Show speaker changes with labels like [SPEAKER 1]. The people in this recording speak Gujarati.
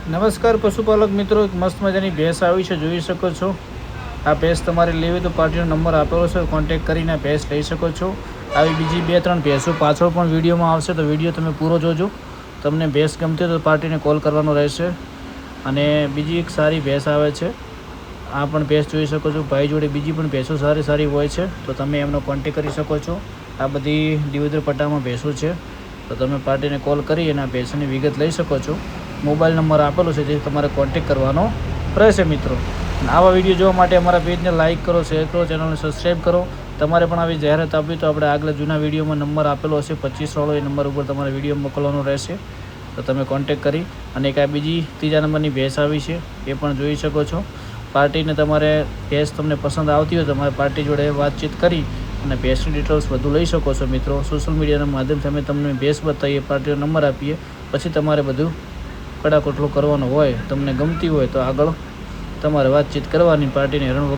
[SPEAKER 1] નમસ્કાર પશુપાલક મિત્રો, એક મસ્ત મજાની ભેંસ આવી છે, જોઈ શકો છો। આ ભેંસ તમારે લેવી તો પાર્ટીનો નંબર આપેલો છે, કોન્ટેક્ટ કરીને ભેંસ લઈ શકો છો। આવી બીજી 2-3 ભેંસો પાછળ પણ વિડીયોમાં આવશે, તો વિડીયો તમે પૂરો જોજો। તમને ભેંસ ગમતી તો પાર્ટીને કોલ કરવાનો રહેશે। અને બીજી એક સારી ભેંસ આવે છે, આ પણ ભેંસ જોઈ શકો છો। ભાઈ જોડે બીજી પણ ભેંસો સારી હોય છે, તો તમે એમનો કોન્ટેક્ટ કરી શકો છો। આ બધી દિયોદર પટ્ટામાં ભેંસો છે, તો તમે પાર્ટીને કોલ કરી અને આ ભેંસની વિગત લઈ શકો છો। મોબાઈલ નંબર આપેલો છે, જે તમારે કોન્ટેક્ટ કરવાનો રહેશે મિત્રો। આવા વિડીયો જોવા માટે અમારા પેજને લાઇક કરો, શેર કરો, ચેનલને સબસ્ક્રાઈબ કરો। તમારે પણ આવી જાહેરાત આપવી તો આપણે આગળ જૂના વિડીયોમાં નંબર આપેલો હશે 25 વાળો, એ નંબર ઉપર તમારે વિડીયો મોકલવાનો રહેશે, તો તમે કોન્ટેક્ટ કરી અને એક આ બીજી 3જા નંબરની ભેંસ આવી છે, એ પણ જોઈ શકો છો। પાર્ટીને તમારે ભેંસ તમને પસંદ આવતી હોય તો તમારે પાર્ટી જોડે વાતચીત કરી અને ભેંસની ડિટેલ્સ બધું લઈ શકો છો મિત્રો। સોશિયલ મીડિયાના માધ્યમથી અમે તમને ભેંસ બતાવીએ, પાર્ટીનો નંબર આપીએ, પછી તમારે બધું કડાકોટલો કરવાનો હોય, તમને ગમતી હોય તો આગળ તમારે વાતચીત કરવાની, પાર્ટીને હેરાન